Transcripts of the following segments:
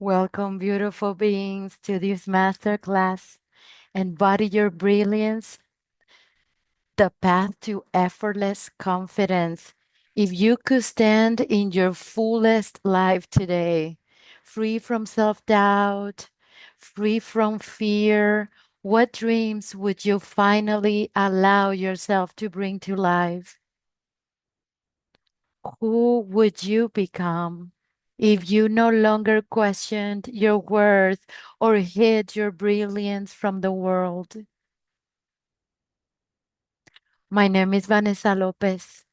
Welcome, beautiful beings, to this masterclass. Embody Your Brilliance, the path to effortless confidence. If you could stand in your fullest life today, free from self doubt, free from fear, what dreams would you finally allow yourself to bring to life? Who would you become if you no longer questioned your worth or hid your brilliance from the world? My name is Vanessa Lopez,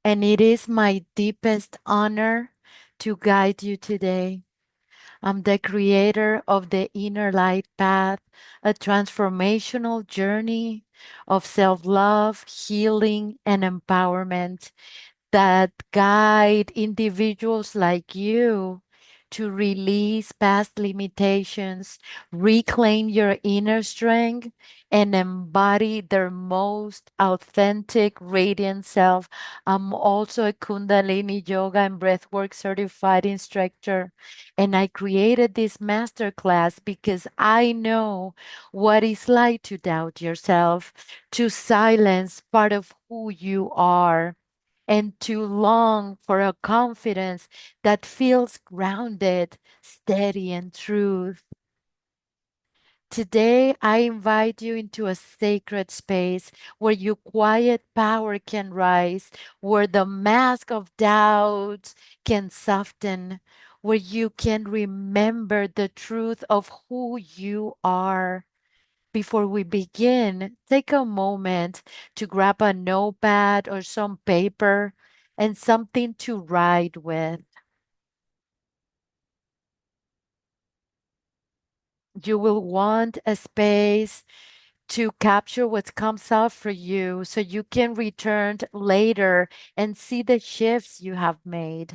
and it is my deepest honor to guide you today. I'm the creator of the Inner Light Path, a transformational journey of self love, healing, and empowerment that guide individuals like you to release past limitations, reclaim your inner strength, and embody their most authentic, radiant self. I'm also a Kundalini Yoga and Breathwork certified instructor, and I created this masterclass because I know what it's like to doubt yourself, to silence part of who you are, and to long for a confidence that feels grounded, steady, and true. Today, I invite you into a sacred space where your quiet power can rise, where the mask of doubt can soften, where you can remember the truth of who you are. Before we begin, take a moment to grab a notepad or some paper and something to write with. You will want a space to capture what comes up for you so you can return later and see the shifts you have made.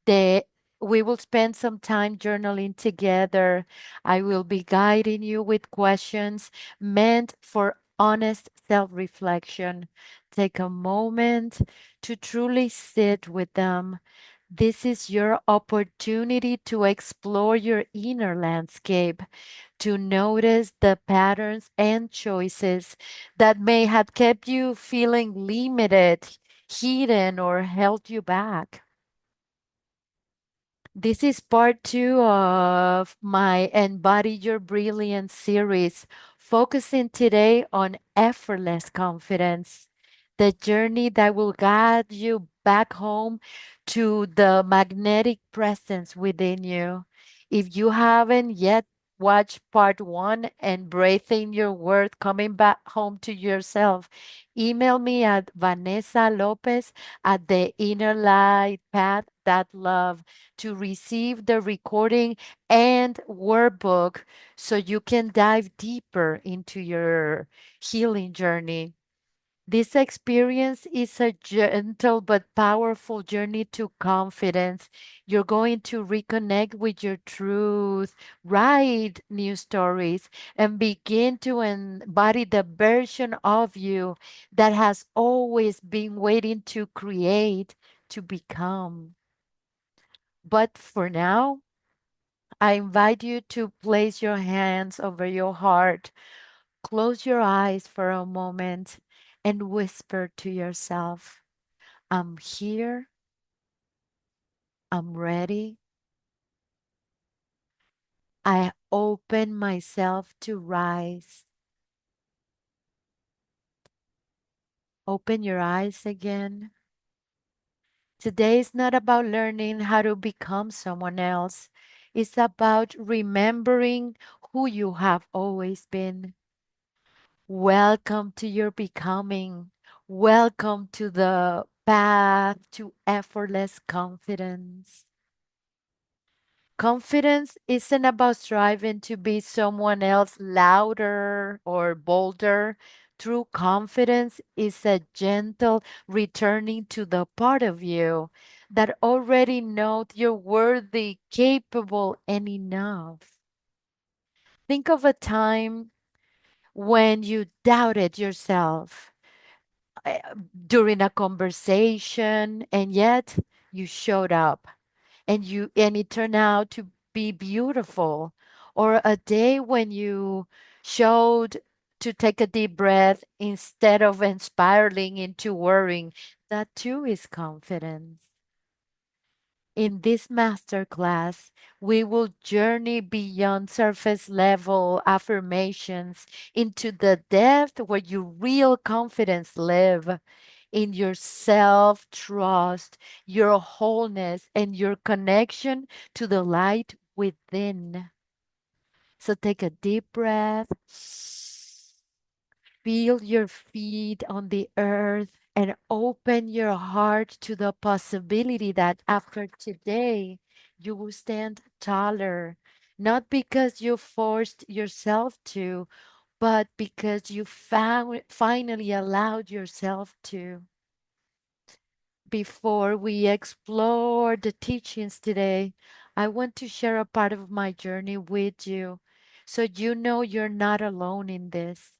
The We will spend some time journaling together. I will be guiding you with questions meant for honest self reflection. Take a moment to truly sit with them. This is your opportunity to explore your inner landscape, to notice the patterns and choices that may have kept you feeling limited, hidden, or held you back. This is part two of my Embody Your Brilliance series, focusing today on effortless confidence, the journey that will guide you back home to the magnetic presence within you. If you haven't yet watched part one, Embracing Your Worth, Coming Back Home to Yourself, email me at Vanessa Lopez at the Inner Light Path that love to receive the recording and workbook so you can dive deeper into your healing journey. This experience is a gentle but powerful journey to confidence. You're going to reconnect with your truth, write new stories, and begin to embody the version of you that has always been waiting to create, to become. But for now, I invite you to place your hands over your heart, close your eyes for a moment, and whisper to yourself, I'm here, I'm ready. I open myself to rise. Open your eyes again. Today is not about learning how to become someone else. It's about remembering who you have always been. Welcome to your becoming. Welcome to the path to effortless confidence. Confidence isn't about striving to be someone else louder or bolder. True confidence is a gentle returning to the part of you that already knows you're worthy, capable, and enough. Think of a time when you doubted yourself uh, during a conversation, and yet you showed up. and it turned out to be beautiful, or a day when you showed to take a deep breath instead of spiraling into worrying. That too is confidence. In this masterclass, we will journey beyond surface level affirmations into the depth where your real confidence live, in your self trust, your wholeness, and your connection to the light within. So take a deep breath. Feel your feet on the earth and open your heart to the possibility that after today you will stand taller, not because you forced yourself to, but because you found, finally allowed yourself to. Before we explore the teachings today, I want to share a part of my journey with you so you know you're not alone in this.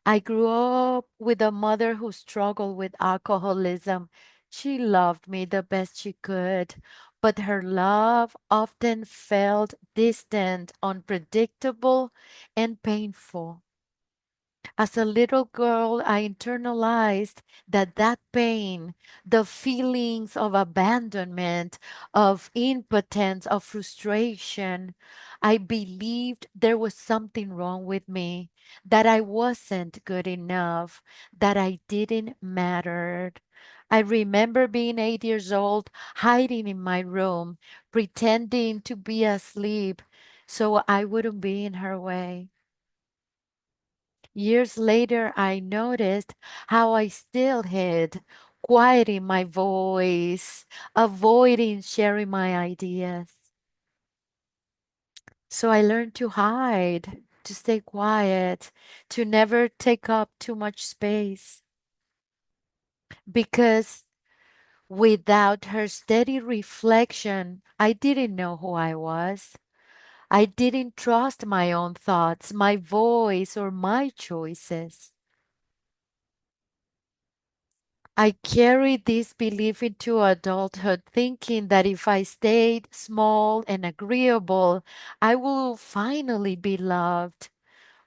I grew up with a mother who struggled with alcoholism. She loved me the best she could, but her love often felt distant, unpredictable, and painful. As a little girl, I internalized that pain, the feelings of abandonment, of impotence, of frustration, I believed there was something wrong with me, that I wasn't good enough, that I didn't matter. I remember being 8 years old, hiding in my room, pretending to be asleep so I wouldn't be in her way. Years later, I noticed how I still hid, quieting my voice, avoiding sharing my ideas. So I learned to hide, to stay quiet, to never take up too much space. Because without her steady reflection, I didn't know who I was. I didn't trust my own thoughts, my voice, or my choices. I carried this belief into adulthood, thinking that if I stayed small and agreeable, I will finally be loved.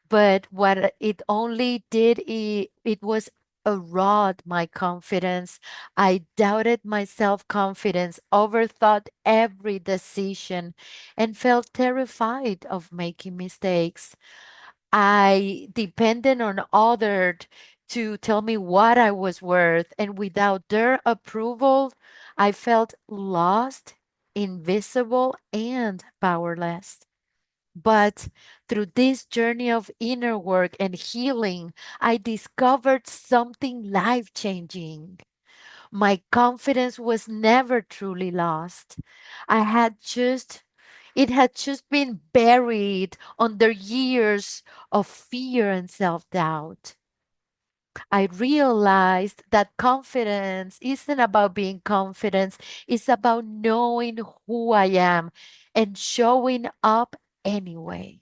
But what it only did, it was erode my confidence. I doubted my self confidence, overthought every decision, and felt terrified of making mistakes. I depended on others to tell me what I was worth, and without their approval, I felt lost, invisible, and powerless. But through this journey of inner work and healing, I discovered something life changing. My confidence was never truly lost. I had just it had just been buried under years of fear and self-doubt. I realized that confidence isn't about being confident, it's about knowing who I am and showing up anyway.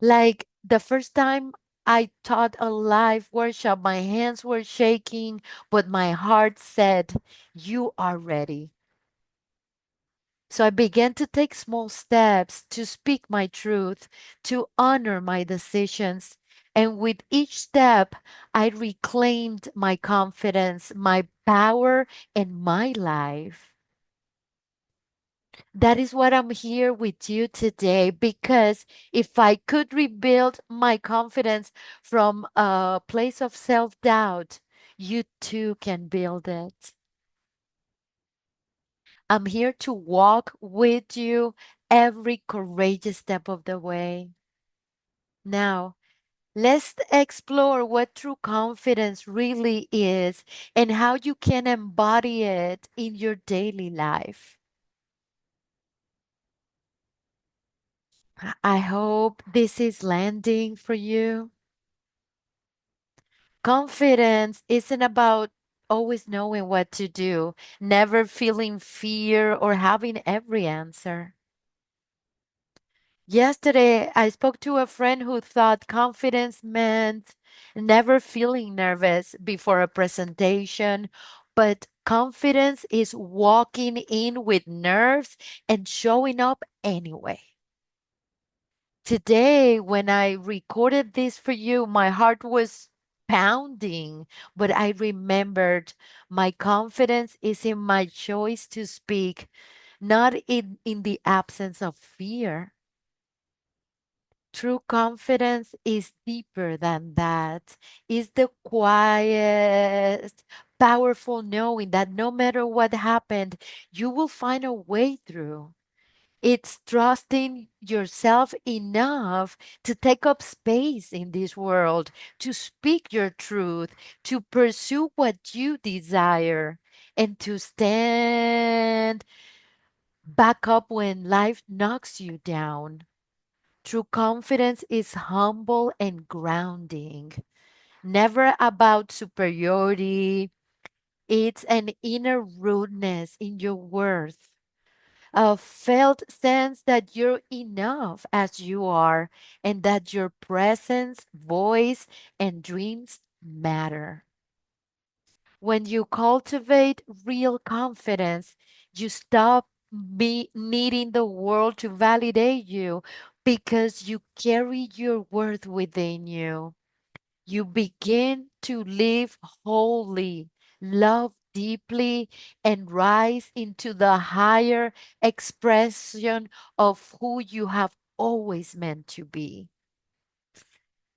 Like the first time I taught a live workshop, my hands were shaking, but my heart said, "You are ready." So I began to take small steps to speak my truth, to honor my decisions. And with each step, I reclaimed my confidence, my power, and my life. That is what I'm here with you today because if I could rebuild my confidence from a place of self doubt, you too can build it. I'm here to walk with you every courageous step of the way. Now, let's explore what true confidence really is and how you can embody it in your daily life. I hope this is landing for you. Confidence isn't about always knowing what to do, never feeling fear or having every answer. Yesterday, I spoke to a friend who thought confidence meant never feeling nervous before a presentation, but Confidence is walking in with nerves and showing up anyway. Today, when I recorded this for you, my heart was pounding, but I remembered my confidence is in my choice to speak, not in the absence of fear. True confidence is deeper than that. Is the quiet, powerful knowing that no matter what happened, you will find a way through. It's trusting yourself enough to take up space in this world, to speak your truth, to pursue what you desire, and to stand back up when life knocks you down. True confidence is humble and grounding, never about superiority. It's an inner rootedness in your worth, a felt sense that you're enough as you are and that your presence, voice, and dreams matter. When you cultivate real confidence, you stop needing the world to validate you because you carry your worth within you. You begin to live wholly, love deeply, and rise into the higher expression of who you have always meant to be.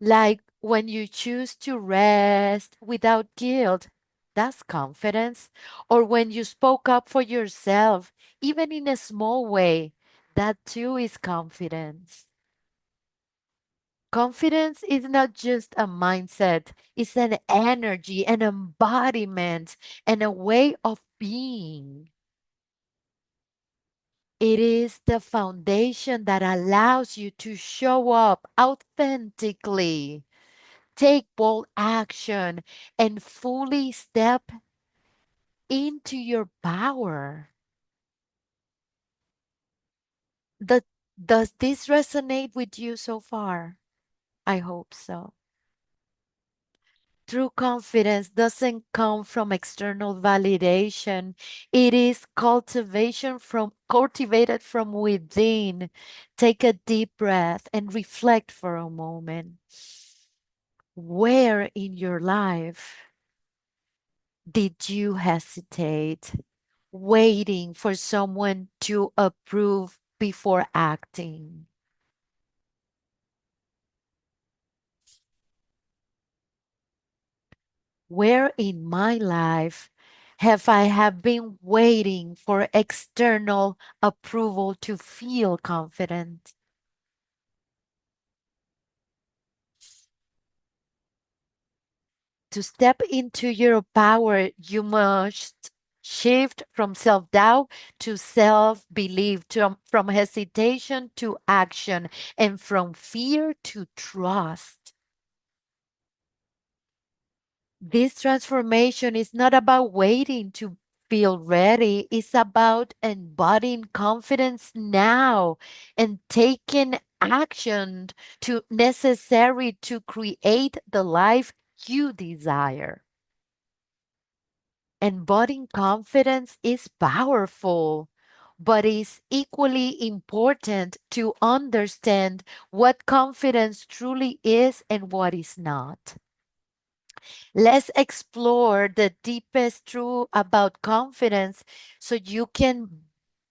Like when you choose to rest without guilt, that's confidence. Or when you spoke up for yourself, even in a small way, that too is confidence. Confidence is not just a mindset, it's an energy, an embodiment, and a way of being. It is the foundation that allows you to show up authentically, take bold action, and fully step into your power. The, does this resonate with you so far? I hope so. True confidence doesn't come from external validation. It is cultivated from within. Take a deep breath and reflect for a moment. Where in your life did you hesitate, waiting for someone to approve before acting? Where in my life have been waiting for external approval to feel confident? To step into your power, you must shift from self-doubt to self-belief, from hesitation to action, and from fear to trust. This transformation is not about waiting to feel ready. It's about embodying confidence now and taking action to necessary to create the life you desire. Embodying confidence is powerful, but it's equally important to understand what confidence truly is and what is not. Let's explore the deepest truth about confidence so you can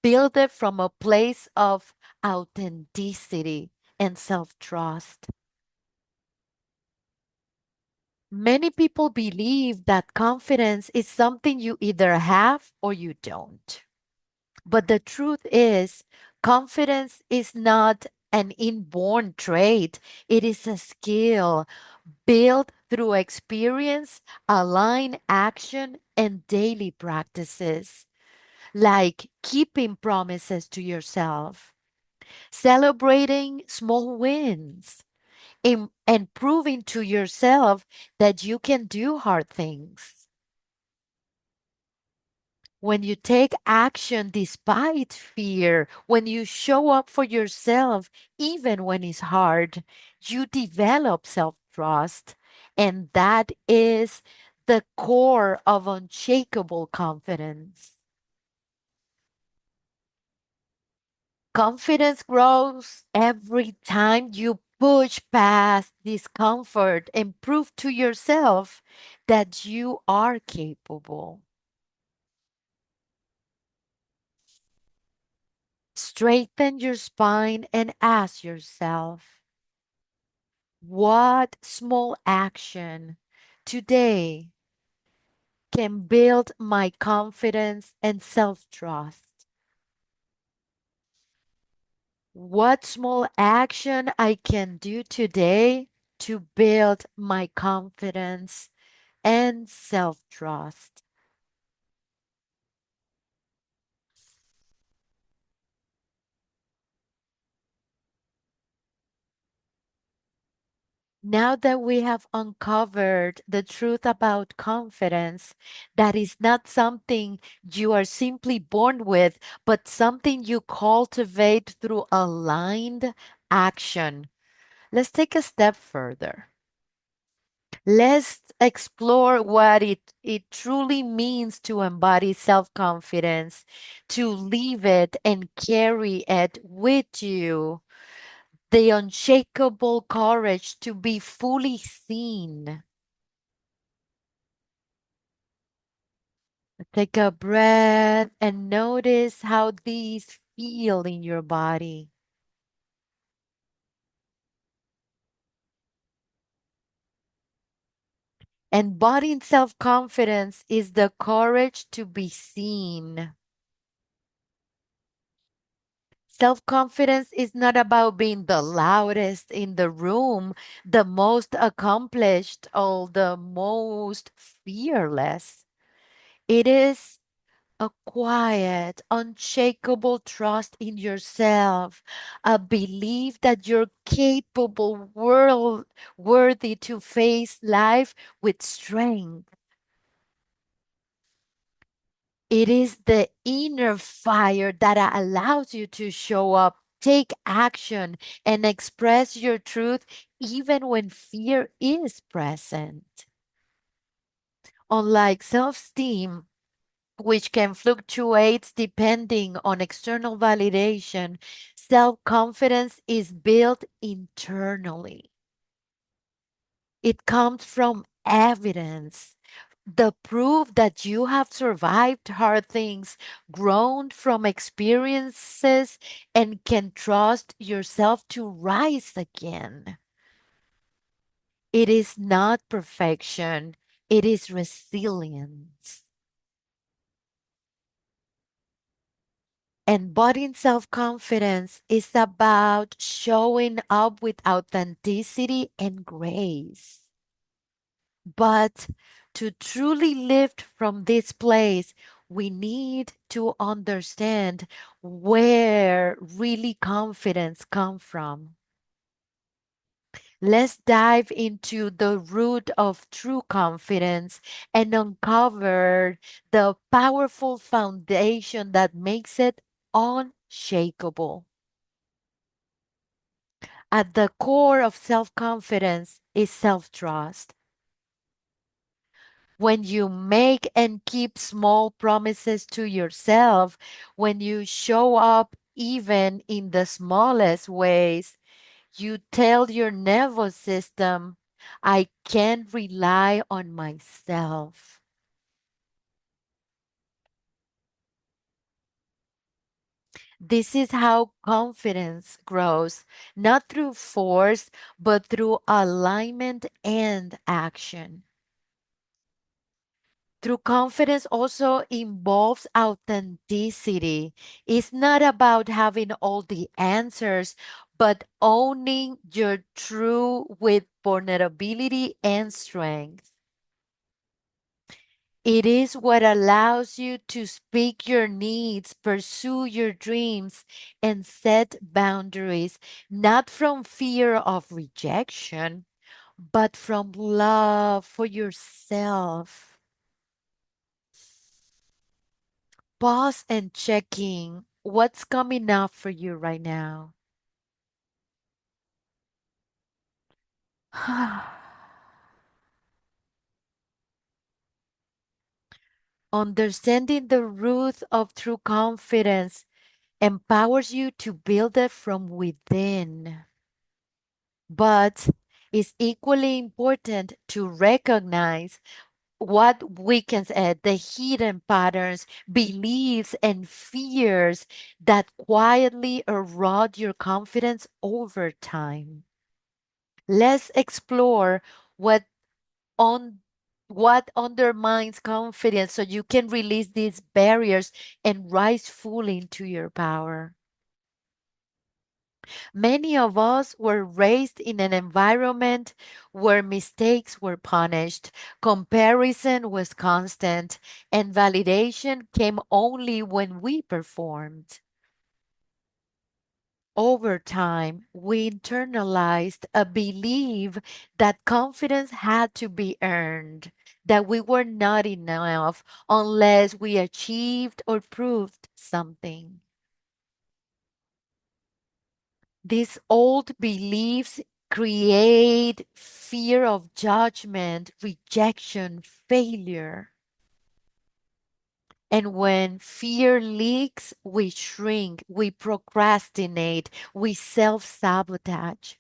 build it from a place of authenticity and self trust. Many people believe that confidence is something you either have or you don't. But the truth is, confidence is not an inborn trait, it is a skill built through experience, aligned action, and daily practices, like keeping promises to yourself, celebrating small wins, and proving to yourself that you can do hard things. When you take action despite fear, when you show up for yourself, even when it's hard, you develop self trust. And that is the core of unshakable confidence. Confidence grows every time you push past discomfort and prove to yourself that you are capable. Straighten your spine and ask yourself, what small action today can build my confidence and self trust? What small action I can do today to build my confidence and self trust? Now that we have uncovered the truth about confidence, that is not something you are simply born with, but something you cultivate through aligned action. Let's take a step further. Let's explore what it truly means to embody self confidence, to live it and carry it with you. The unshakable courage to be fully seen. Take a breath and notice how these feel in your body. Embodying self confidence is the courage to be seen. Self confidence is not about being the loudest in the room, the most accomplished, or the most fearless. It is a quiet, unshakable trust in yourself, a belief that you're capable, worthy to face life with strength. It is the inner fire that allows you to show up, take action, and express your truth even when fear is present. Unlike self esteem, which can fluctuate depending on external validation, self confidence is built internally. It comes from evidence, the proof that you have survived hard things, grown from experiences, and can trust yourself to rise again. It is not perfection, it is resilience. Embodying self confidence is about showing up with authenticity and grace. But to truly lift from this place, we need to understand where really confidence comes from. Let's dive into the root of true confidence and uncover the powerful foundation that makes it unshakable. At the core of self confidence is self trust. When you make and keep small promises to yourself, when you show up even in the smallest ways, you tell your nervous system, I can rely on myself. This is how confidence grows, not through force, but through alignment and action. True confidence also involves authenticity. It's not about having all the answers, but owning your true with vulnerability and strength. It is what allows you to speak your needs, pursue your dreams, and set boundaries, not from fear of rejection, but from love for yourself. Pause and checking what's coming up for you right now. Understanding the root of true confidence empowers you to build it from within. But it's equally important to recognize what weakens it, the hidden patterns, beliefs, and fears that quietly erode your confidence over time. Let's explore what on what undermines confidence so you can release these barriers and rise fully into your power. Many of us were raised in an environment where mistakes were punished, comparison was constant, and validation came only when we performed. Over time, we internalized a belief that confidence had to be earned, that we were not enough unless we achieved or proved something. These old beliefs create fear of judgment, rejection, failure. And when fear leaks, we shrink, we procrastinate, we self sabotage.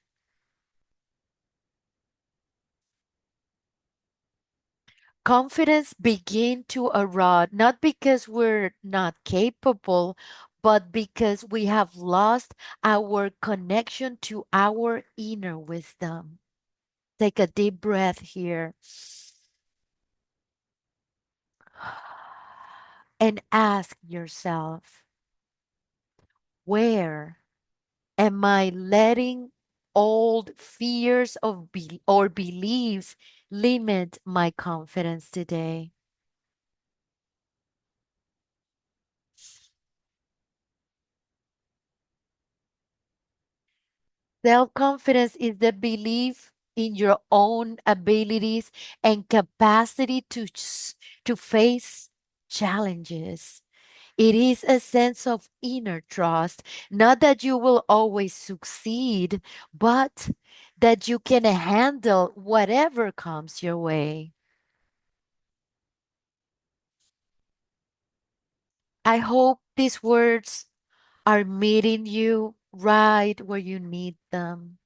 Confidence begin to erode not because we're not capable, but because we have lost our connection to our inner wisdom. Take a deep breath here and ask yourself, where am I letting old fears or beliefs limit my confidence today? Self confidence is the belief in your own abilities and capacity to face challenges. It is a sense of inner trust, not that you will always succeed, but that you can handle whatever comes your way. I hope these words are meeting you right where you need them.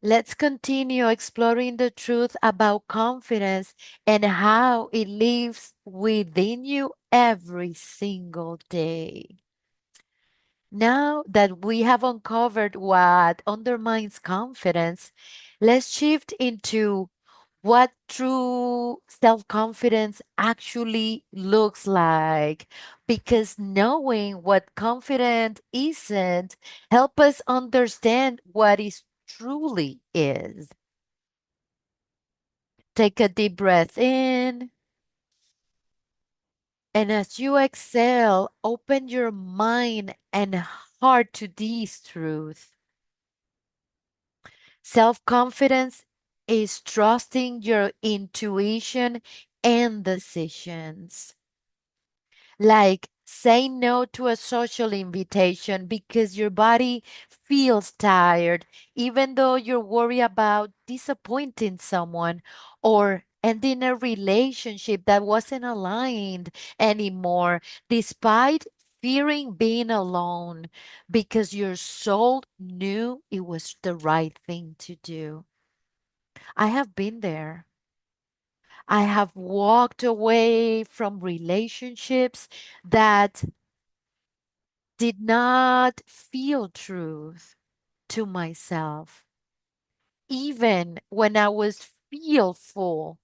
Let's continue exploring the truth about confidence and how it lives within you every single day. Now that we have uncovered what undermines confidence, let's shift into what true self confidence actually looks like. Because knowing what confident isn't help us understand what is truly is. Take a deep breath in, and as you exhale, open your mind and heart to these truths. Self confidence is trusting your intuition and decisions. Like say no to a social invitation because your body feels tired, even though you're worried about disappointing someone or ending a relationship that wasn't aligned anymore, despite fearing being alone because your soul knew it was the right thing to do. I have been there. I have walked away from relationships that did not feel truth to myself, even when I was fearful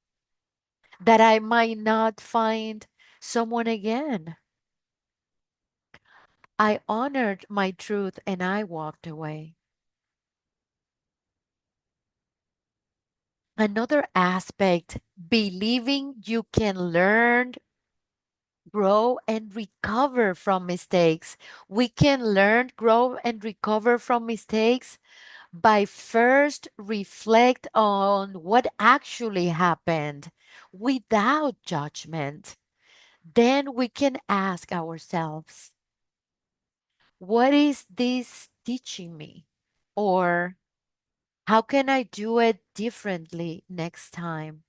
that I might not find someone again. I honored my truth and I walked away. Another aspect, believing you can learn, grow, and recover from mistakes. We can learn, grow, and recover from mistakes by first reflect on what actually happened without judgment. Then we can ask ourselves, what is this teaching me? Or how can I do it differently next time?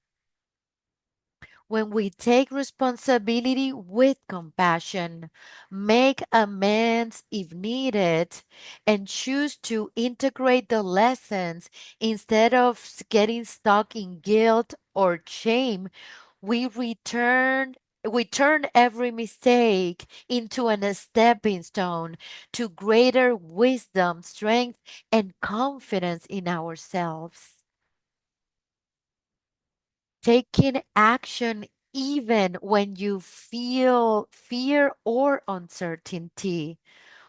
When we take responsibility with compassion, make amends if needed, and choose to integrate the lessons instead of getting stuck in guilt or shame, we return we turn every mistake into a stepping stone to greater wisdom, strength, and confidence in ourselves. Taking action even when you feel fear or uncertainty.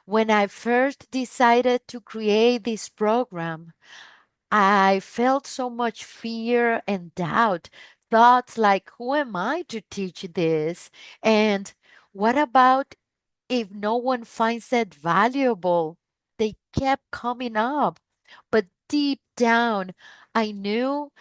When I first decided to create this program, I felt so much fear and doubt. Thoughts like, who am I to teach this? And what about if no one finds it valuable? They kept coming up. But deep down, I knew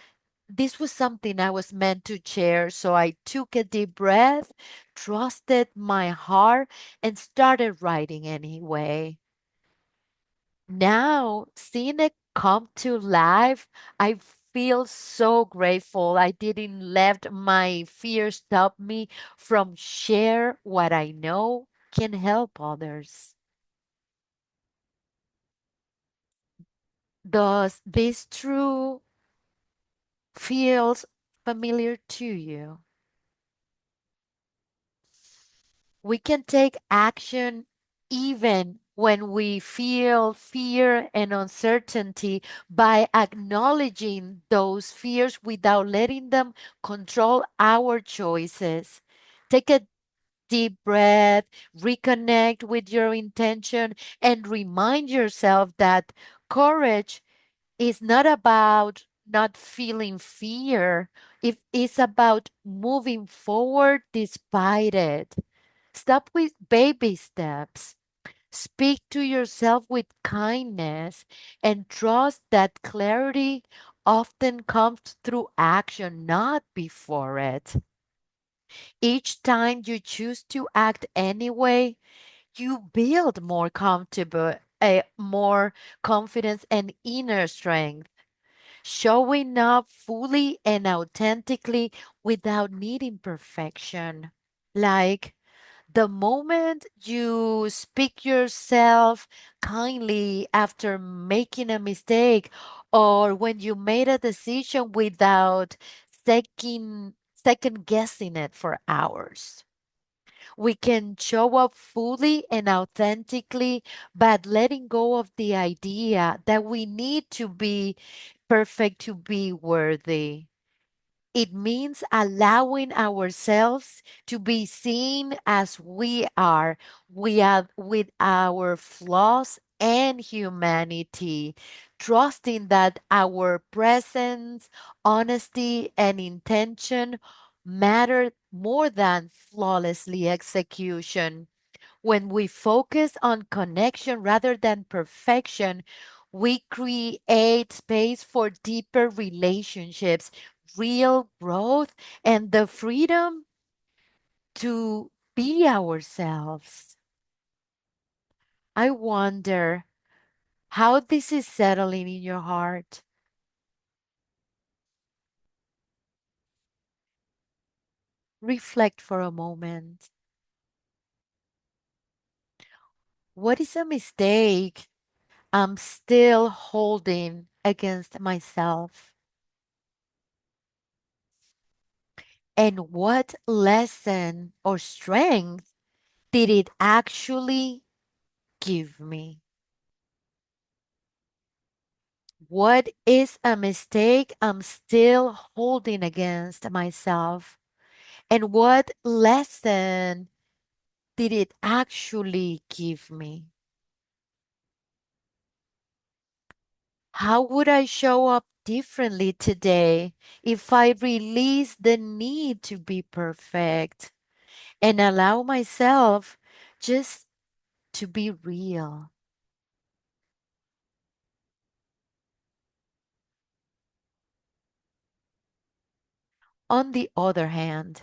this was something I was meant to share. So I took a deep breath, trusted my heart, and started writing anyway. Now, seeing it come to life, I feel so grateful. I didn't let my fear stop me from share what I know can help others. Does this true feels familiar to you? We can take action even when we feel fear and uncertainty by acknowledging those fears without letting them control our choices. Take a deep breath, reconnect with your intention, and remind yourself that courage is not about not feeling fear. It's about moving forward despite it. Stop with baby steps. Speak to yourself with kindness and trust that clarity often comes through action, not before it. Each time you choose to act anyway, you build more comfortable, more confidence and inner strength, showing up fully and authentically without needing perfection. Like the moment you speak yourself kindly after making a mistake, or when you made a decision without second guessing it for hours. We can show up fully and authentically, but letting go of the idea that we need to be perfect to be worthy. It means allowing ourselves to be seen as we are with our flaws and humanity, trusting that our presence, honesty, and intention matter more than flawlessly execution. When we focus on connection rather than perfection, we create space for deeper relationships, real growth, and the freedom to be ourselves. I wonder how this is settling in your heart. Reflect for a moment. What is a mistake I'm still holding against myself? And what lesson or strength did it actually give me? What is a mistake I'm still holding against myself? And what lesson did it actually give me? How would I show up differently today if I release the need to be perfect and allow myself just to be real? On the other hand,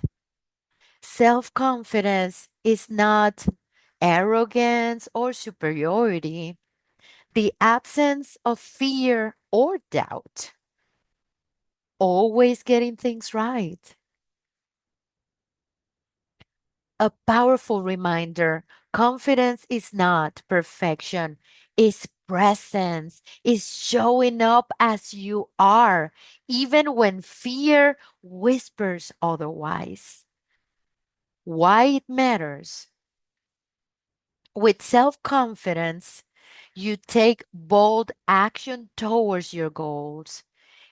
self confidence is not arrogance or superiority, the absence of fear or doubt, always getting things right. A powerful reminder: confidence is not perfection, it's presence, it's showing up as you are, even when fear whispers otherwise. Why it matters? With self confidence, you take bold action towards your goals.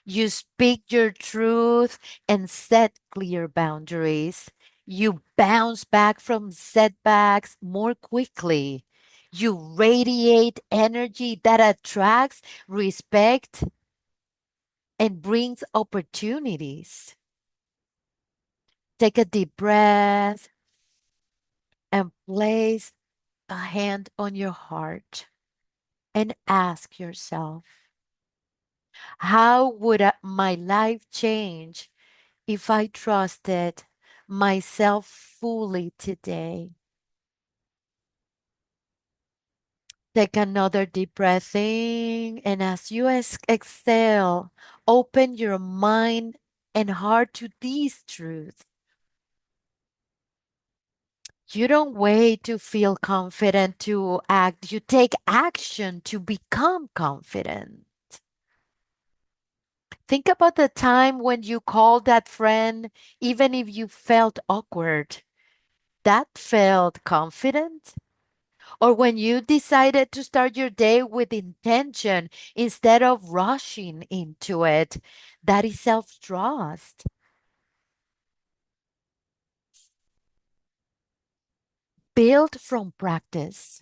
You speak your truth and set clear boundaries. You bounce back from setbacks more quickly. You radiate energy that attracts respect and brings opportunities. Take a deep breath and place a hand on your heart and ask yourself, how would my life change if I trusted myself fully today? Take another deep breath in, and as you exhale, open your mind and heart to these truths. You don't wait to feel confident to act, you take action to become confident. Think about the time when you called that friend, even if you felt awkward. That felt confident. Or when you decided to start your day with intention instead of rushing into it. That is self trust. Built from practice.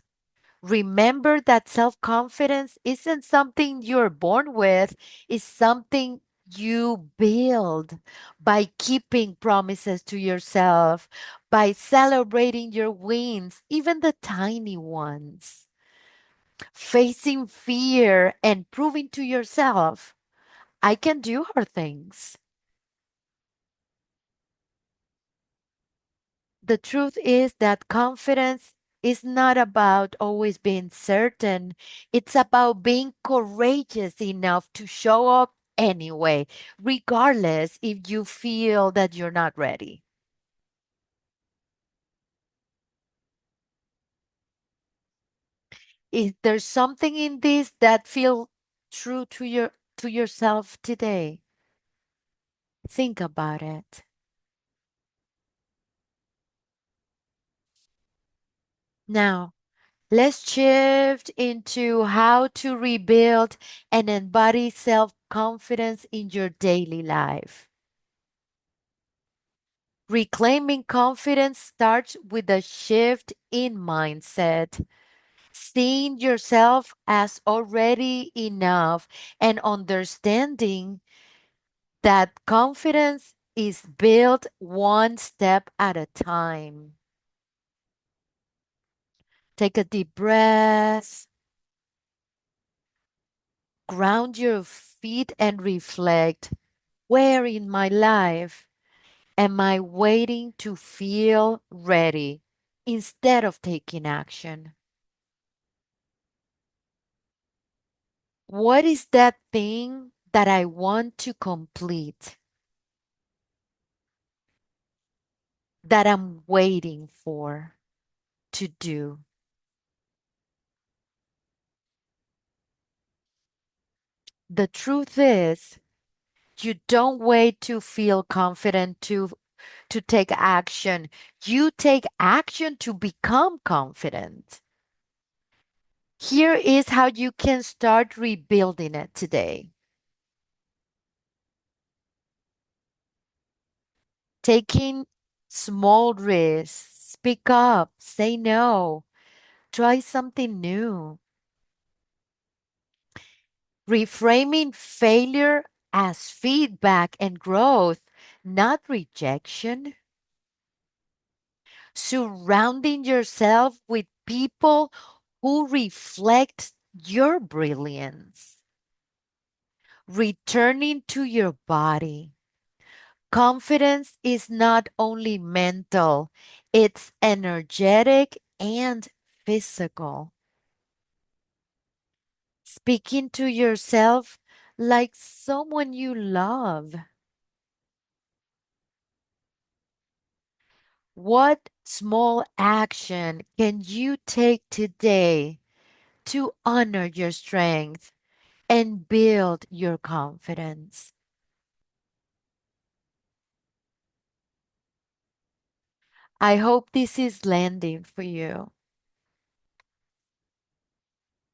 Remember that self confidence isn't something you're born with, it's something you build by keeping promises to yourself, by celebrating your wins, even the tiny ones, facing fear and proving to yourself, I can do hard things. The truth is that confidence is not about always being certain. It's about being courageous enough to show up anyway, regardless if you feel that you're not ready. Is there something in this that feel true to yourself today? Think about it. Now, let's shift into how to rebuild and embody self confidence in your daily life. Reclaiming confidence starts with a shift in mindset, seeing yourself as already enough and understanding that confidence is built one step at a time. Take a deep breath, ground your feet, and reflect: where in my life am I waiting to feel ready instead of taking action? What is that thing that I want to complete that I'm waiting for to do? The truth is, you don't wait to feel confident to take action. You take action to become confident. Here is how you can start rebuilding it today. Taking small risks, speak up, say no, try something new. Reframing failure as feedback and growth, not rejection. Surrounding yourself with people who reflect your brilliance. Returning to your body. Confidence is not only mental, it's energetic and physical. Speaking to yourself like someone you love. What small action can you take today to honor your strength and build your confidence? I hope this is landing for you.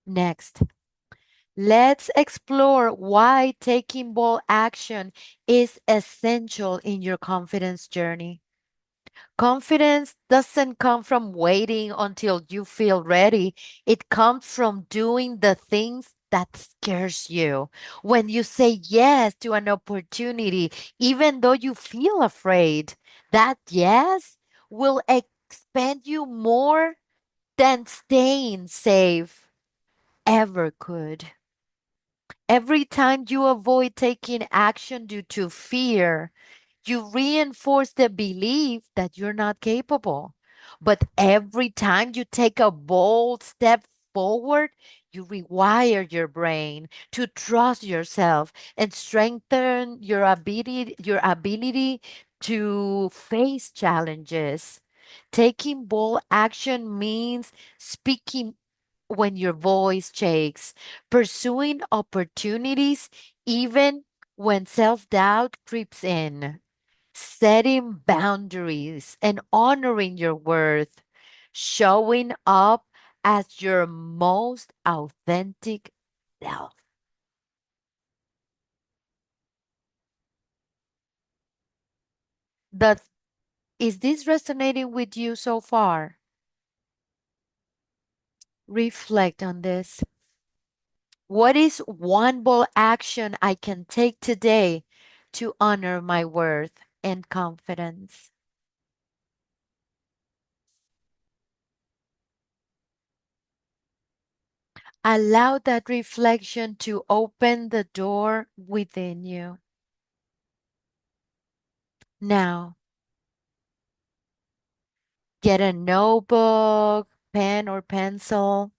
Next, let's explore why taking bold action is essential in your confidence journey. Confidence doesn't come from waiting until you feel ready. It comes from doing the things that scares you. When you say yes to an opportunity, even though you feel afraid, that yes will expand you more than staying safe ever could. Every time you avoid taking action due to fear, you reinforce the belief that you're not capable. But every time you take a bold step forward, you rewire your brain to trust yourself and strengthen your ability to face challenges. Taking bold action means speaking when your voice shakes, pursuing opportunities even when self doubt creeps in, setting boundaries and honoring your worth, showing up as your most authentic self. Does, is this resonating with you so far? Reflect on this. What is one bold action I can take today to honor my worth and confidence? Allow that reflection to open the door within you. Now, get a notebook, pen, or pencil.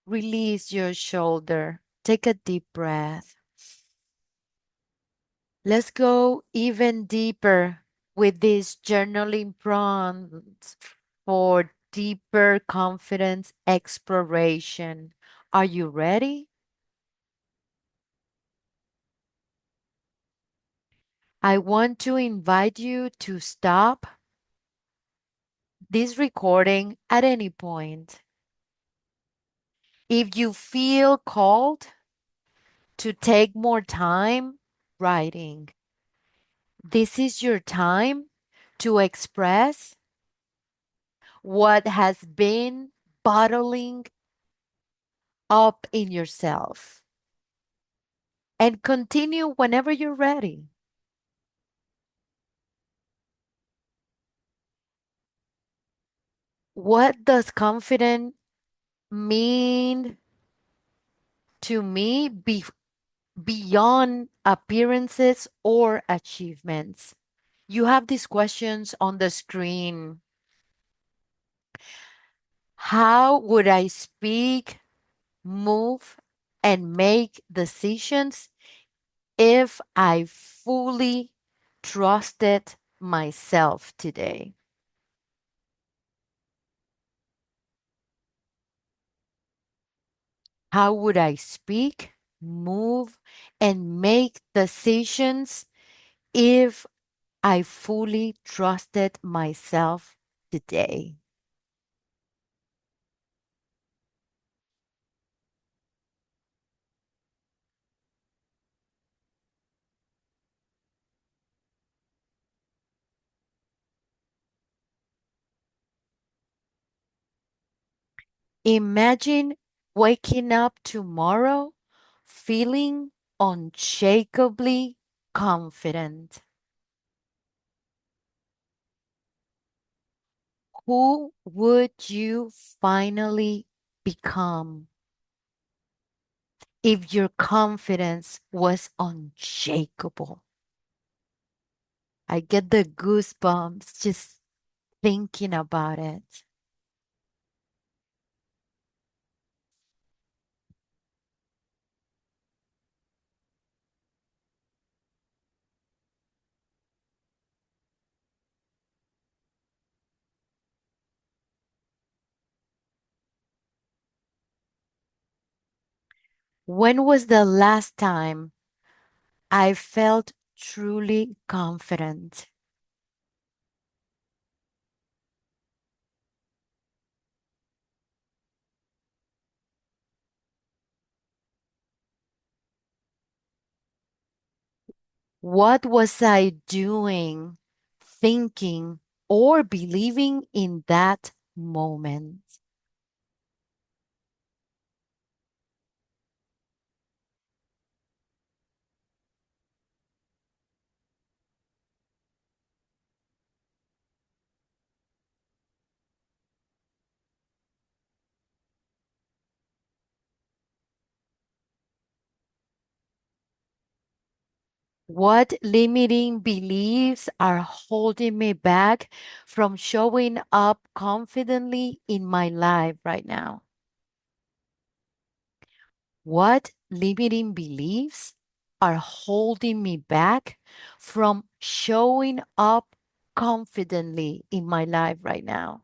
Release your shoulder. Take a deep breath. Let's go even deeper with these journaling prompts for deeper confidence exploration. Are you ready? I want to invite you to stop this recording at any point. If you feel called to take more time writing, this is your time to express what has been bottling up in yourself and continue whenever you're ready. What does confident mean to me beyond appearances or achievements? You have these questions on the screen. How would I speak, move, and make decisions if I fully trusted myself today? How would I speak, move, and make decisions if I fully trusted myself today? Imagine waking up tomorrow feeling unshakably confident. Who would you finally become if your confidence was unshakable? I get the goosebumps just thinking about it. When was the last time I felt truly confident? What was I doing, thinking, or believing in that moment? What limiting beliefs are holding me back from showing up confidently in my life right now? What limiting beliefs are holding me back from showing up confidently in my life right now?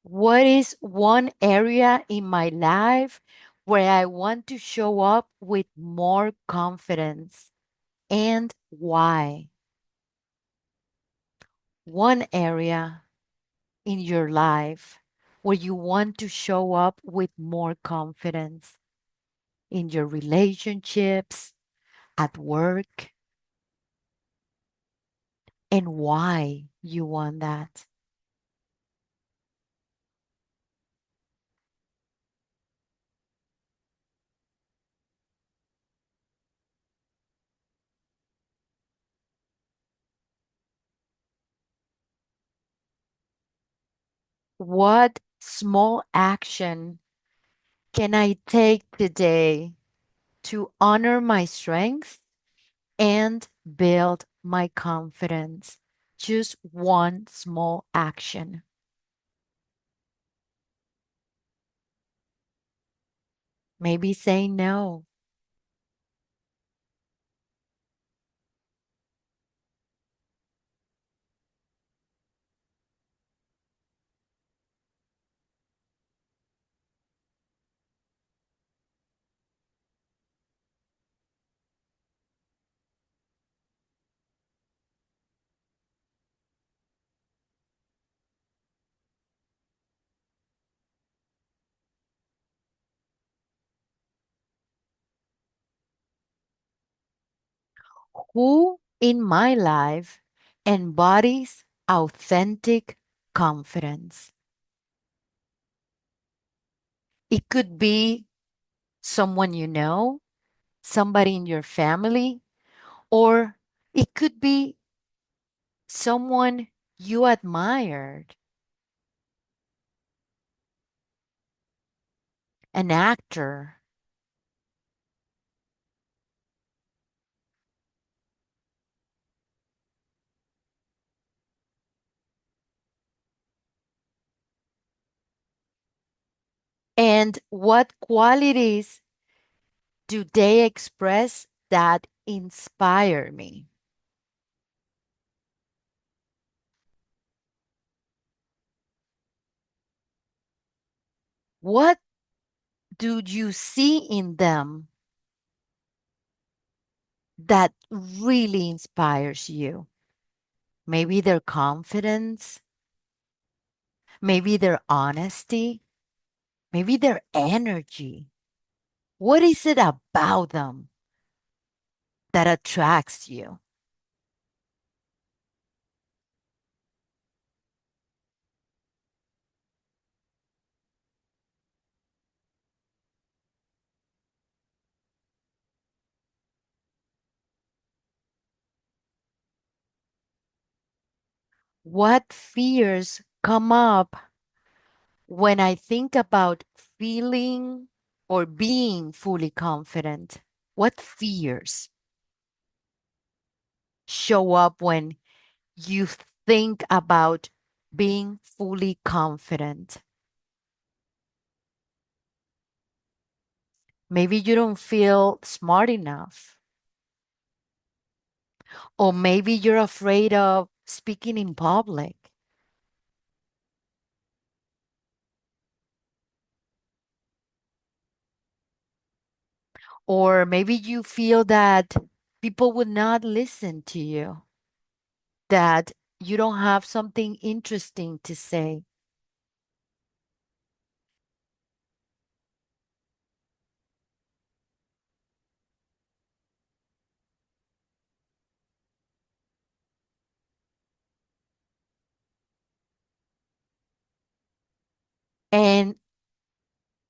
What is one area in my life where I want to show up with more confidence and why? One area in your life where you want to show up with more confidence in your relationships, at work, and why you want that. What small action can I take today to honor my strengths and build my confidence? Just one small action. Maybe say no. Who in my life embodies authentic confidence? It could be someone you know, somebody in your family, or it could be someone you admired, an actor. And what qualities do they express that inspire me? What do you see in them that really inspires you? Maybe their confidence, maybe their honesty, maybe their energy. What is it about them that attracts you? What fears come up when I think about feeling or being fully confident? What fears show up when you think about being fully confident? Maybe you don't feel smart enough, or maybe you're afraid of speaking in public, or maybe you feel that people would not listen to you, that you don't have something interesting to say. And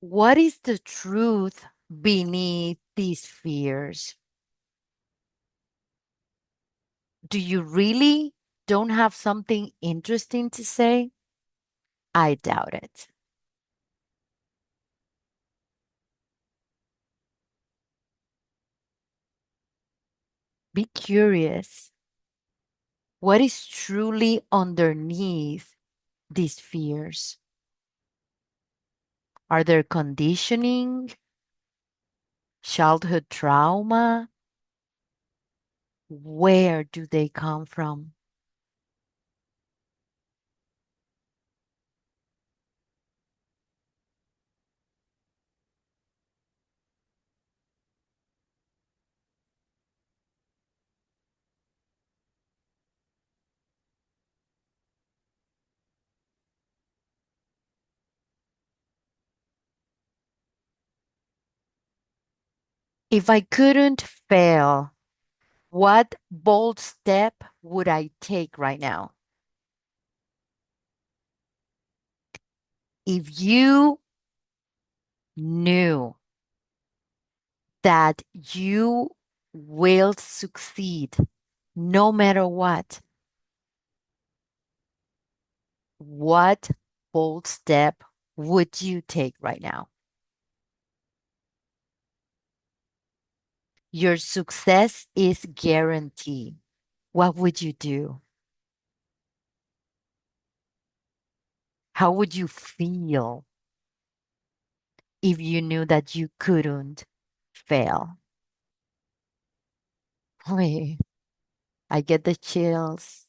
what is the truth beneath these fears? Do you really don't have something interesting to say? I doubt it. Be curious. What is truly underneath these fears? Are there conditioning, childhood trauma? Where do they come from? If I couldn't fail, what bold step would I take right now? If you knew that you will succeed no matter what bold step would you take right now? Your success is guaranteed. What would you do? How would you feel if you knew that you couldn't fail? Wait, I get the chills.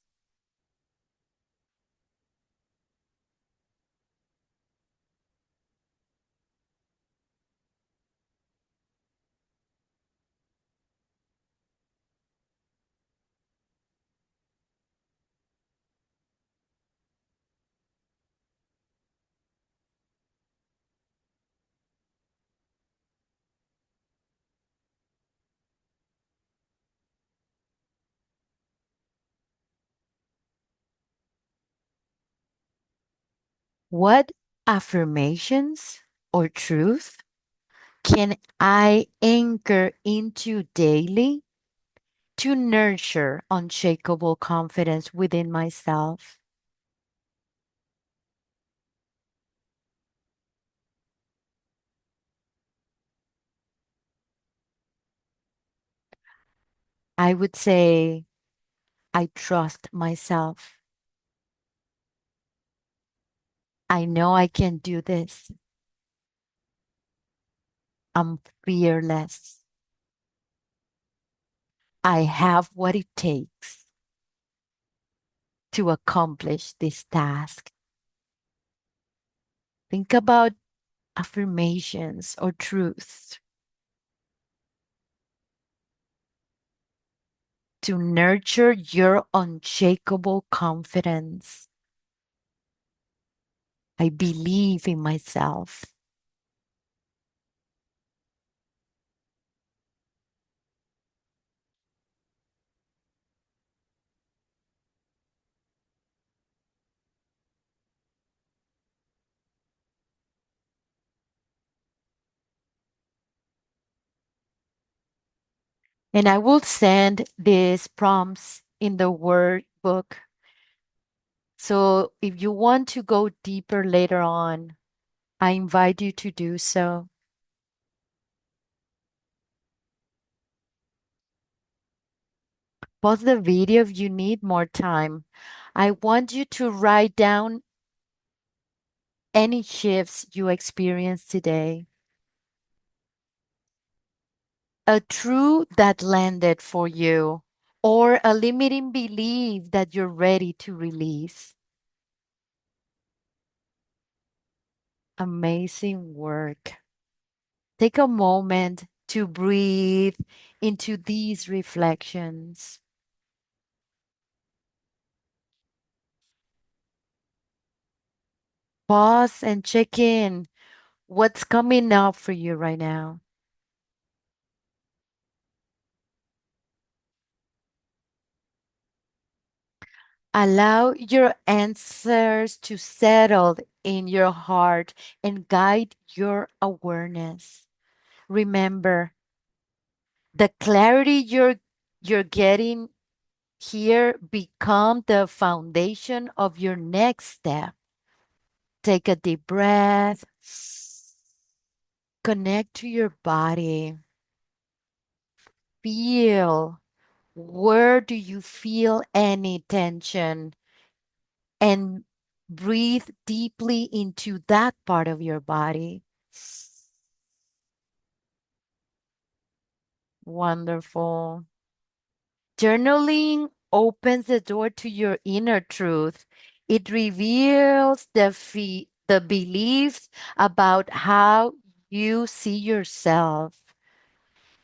What affirmations or truth can I anchor into daily to nurture unshakable confidence within myself? I would say I trust myself. I know I can do this. I'm fearless. I have what it takes to accomplish this task. Think about affirmations or truths to nurture your unshakable confidence. I believe in myself. And I will send these prompts in the workbook. So if you want to go deeper later on, I invite you to do so. Pause the video if you need more time. I want you to write down any shifts you experienced today. A truth that landed for you, or a limiting belief that you're ready to release. Amazing work. Take a moment to breathe into these reflections. Pause and check in. What's coming up for you right now? Allow your answers to settle in your heart and guide your awareness. Remember, the clarity you're getting here become the foundation of your next step. Take a deep breath. Connect to your body. Feel, where do you feel any tension? And breathe deeply into that part of your body. Wonderful. Journaling opens the door to your inner truth. It reveals the beliefs about how you see yourself.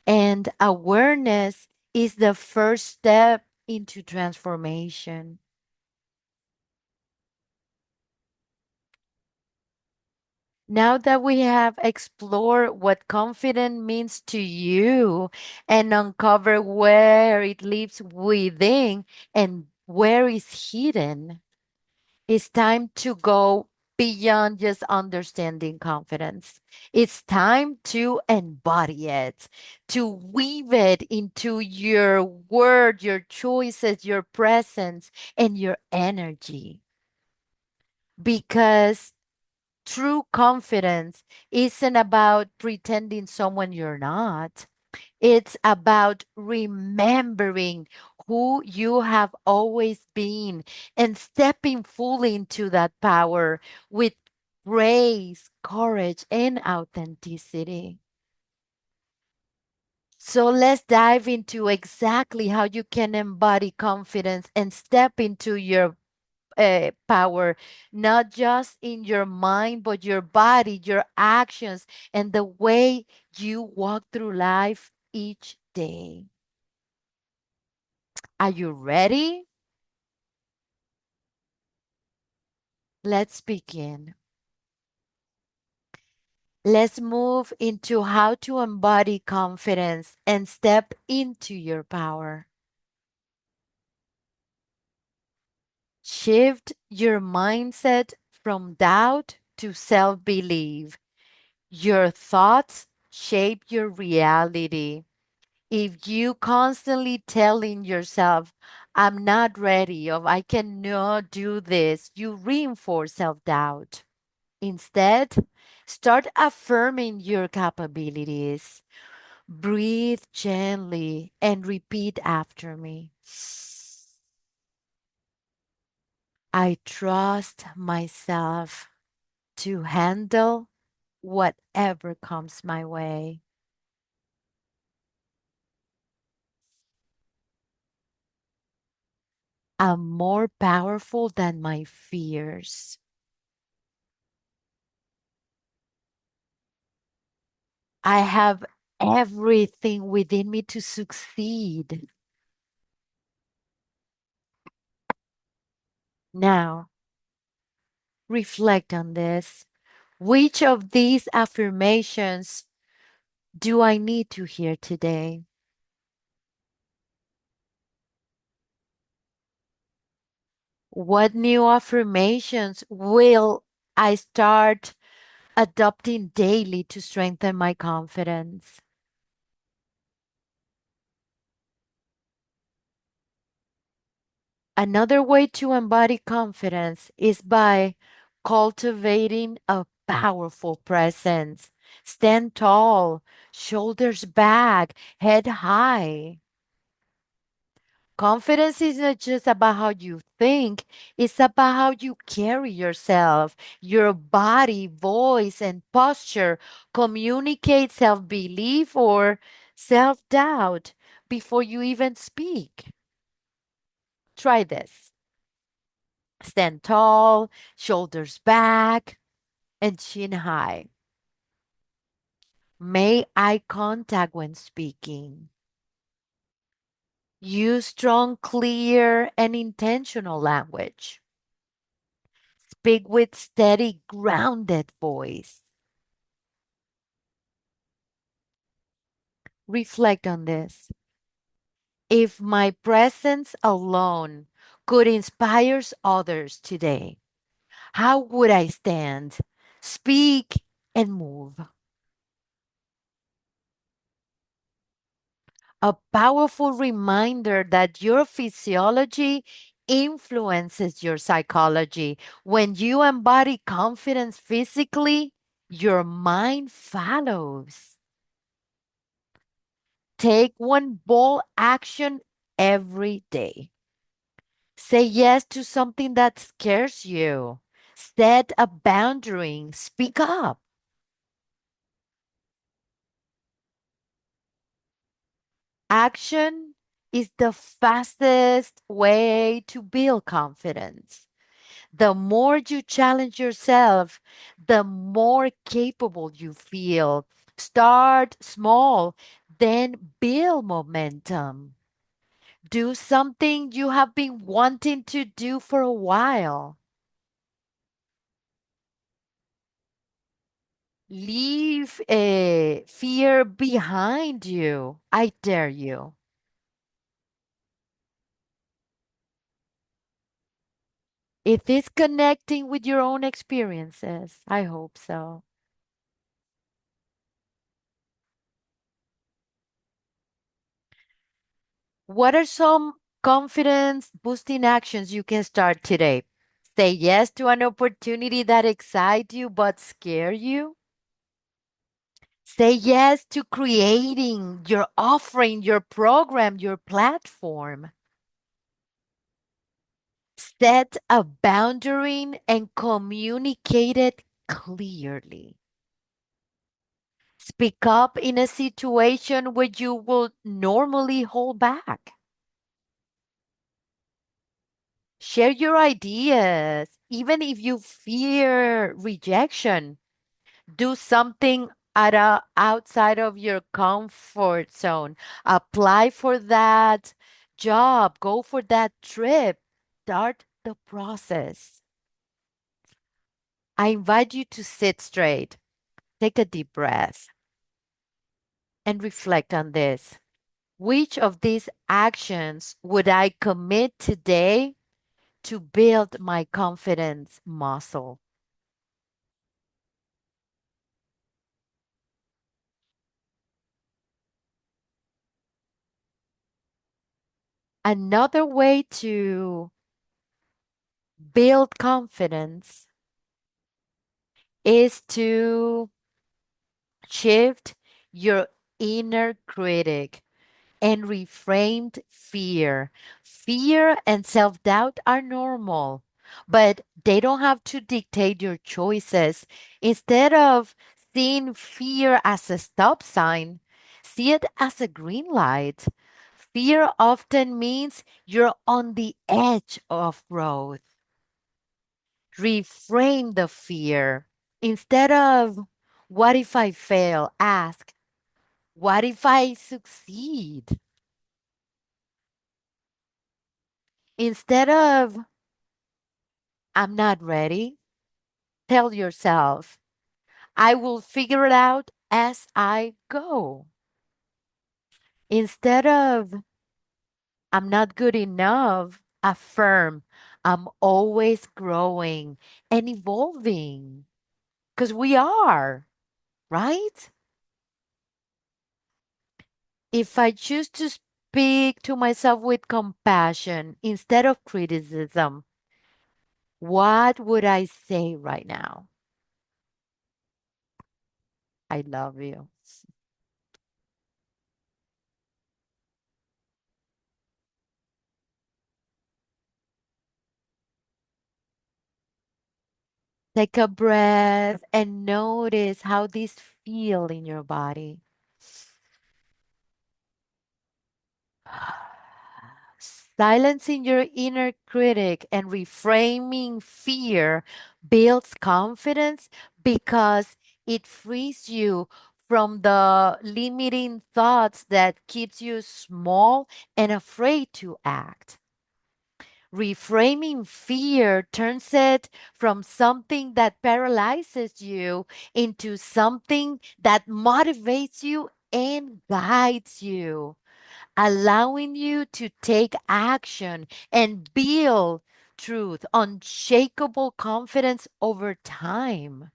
And awareness is the first step into transformation. Now that we have explored what confidence means to you and uncover where it lives within and where it's hidden, it's time to go beyond just understanding confidence. It's time to embody it, to weave it into your word, your choices, your presence, and your energy. Because true confidence isn't about pretending someone you're not. It's about remembering who you have always been and stepping fully into that power with grace, courage, and authenticity. So let's dive into exactly how you can embody confidence and step into your power, not just in your mind, but your body, your actions, and the way you walk through life each day. Are you ready? Let's begin. Let's move into how to embody confidence and step into your power. Shift your mindset from doubt to self belief. Your thoughts shape your reality. If you constantly telling yourself, I'm not ready, or I cannot do this, you reinforce self doubt. Instead, start affirming your capabilities. Breathe gently and repeat after me. I trust myself to handle whatever comes my way. I'm more powerful than my fears. I have everything within me to succeed. Now, reflect on this. Which of these affirmations do I need to hear today? What new affirmations will I start adopting daily to strengthen my confidence? Another way to embody confidence is by cultivating a powerful presence. Stand tall, shoulders back, head high. Confidence is not just about how you think, it's about how you carry yourself. Your body, voice, and posture communicate self belief or self doubt before you even speak. Try this. Stand tall, shoulders back, and chin high. Make eye contact when speaking. Use strong, clear, and intentional language. Speak with steady, grounded voice. Reflect on this. If my presence alone could inspire others today, how would I stand, speak, and move? A powerful reminder that your physiology influences your psychology. When you embody confidence physically, your mind follows. Take one bold action every day. Say yes to something that scares you. Set a boundary. Speak up. Action is the fastest way to build confidence. The more you challenge yourself, the more capable you feel. Start small, then build momentum. Do something you have been wanting to do for a while. Leave fear behind you. I dare you. It is connecting with your own experiences. I hope so. What are some confidence boosting actions you can start today? Say yes to an opportunity that excites you but scare you. Say yes to creating your offering, your program, your platform. Set a boundary and communicate it clearly. Speak up in a situation where you would normally hold back. Share your ideas, even if you fear rejection. Do something outside of your comfort zone. Apply for that job, go for that trip. Start the process. I invite you to sit straight, take a deep breath, and reflect on this. Which of these actions would I commit today to build my confidence muscle? Another way to build confidence is to shift your inner critic and reframed fear. Fear and self doubt are normal, but they don't have to dictate your choices. Instead of seeing fear as a stop sign, see it as a green light. Fear often means you're on the edge of growth. Reframe the fear. Instead of, what if I fail? Ask, what if I succeed? Instead of, I'm not ready, tell yourself, I will figure it out as I go. Instead of, I'm not good enough, affirm, I'm always growing and evolving. Because we are, right? If I choose to speak to myself with compassion instead of criticism, what would I say right now? I love you. Take a breath and notice how these feel in your body. Silencing your inner critic and reframing fear builds confidence because it frees you from the limiting thoughts that keeps you small and afraid to act. Reframing fear turns it from something that paralyzes you into something that motivates you and guides you, allowing you to take action and build truth, unshakable confidence over time.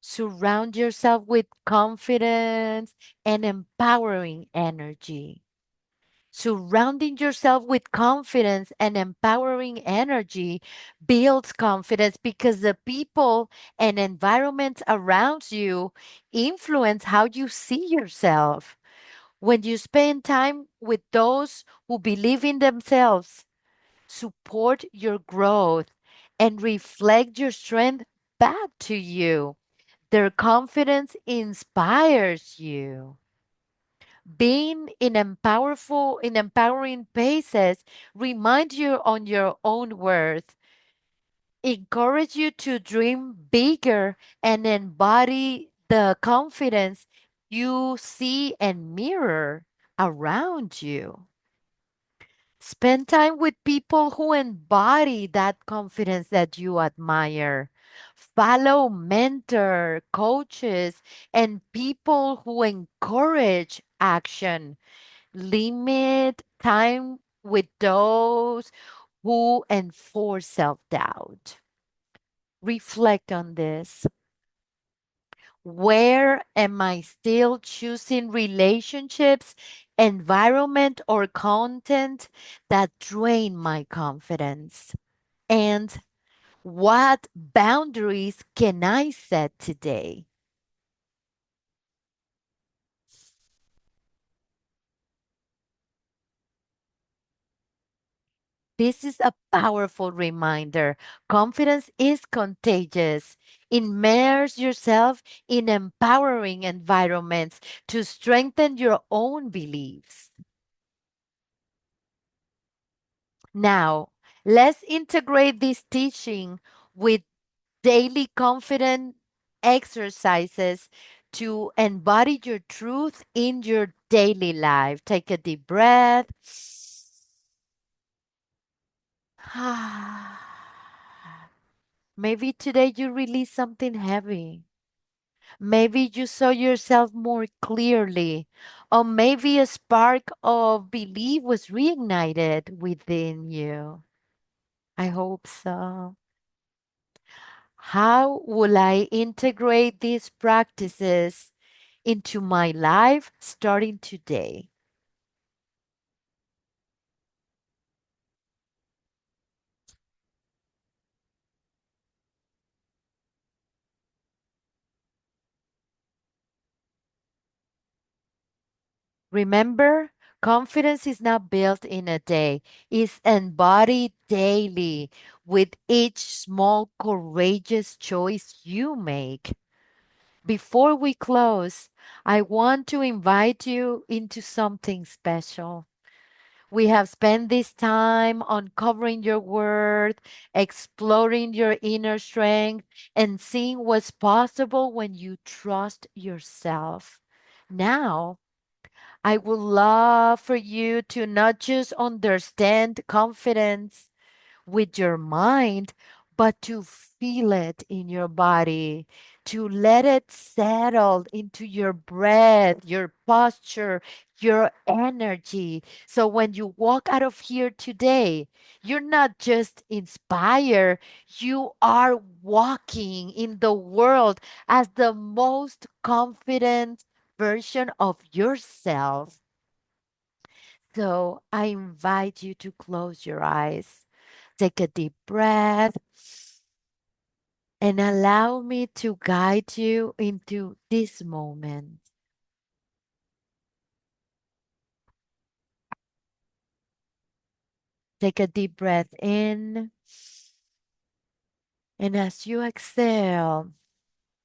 Surround yourself with confidence and empowering energy. Surrounding yourself with confidence and empowering energy builds confidence because the people and environment around you influence how you see yourself. When you spend time with those who believe in themselves, support your growth, and reflect your strength back to you, their confidence inspires you. Being in empowering places remind you on your own worth, encourage you to dream bigger and embody the confidence you see and mirror around you. Spend time with people who embody that confidence that you admire. Follow mentor, coaches, and people who encourage action. Limit time with those who enforce self doubt. Reflect on this. Where am I still choosing relationships, environment, or content that drain my confidence? And what boundaries can I set today? This is a powerful reminder. Confidence is contagious. Immerse yourself in empowering environments to strengthen your own beliefs. Now, let's integrate this teaching with daily confident exercises to embody your truth in your daily life. Take a deep breath. Maybe today you release something heavy. Maybe you saw yourself more clearly. Or maybe a spark of belief was reignited within you. I hope so. How will I integrate these practices into my life starting today? Remember, confidence is not built in a day, it's embodied daily with each small courageous choice you make. Before we close, I want to invite you into something special. We have spent this time uncovering your worth, exploring your inner strength, and seeing what's possible when you trust yourself. Now, I would love for you to not just understand confidence with your mind, but to feel it in your body, to let it settle into your breath, your posture, your energy. So when you walk out of here today, you're not just inspired, you are walking in the world as the most confident version of yourself. So I invite you to close your eyes. Take a deep breath and allow me to guide you into this moment. Take a deep breath in. And as you exhale,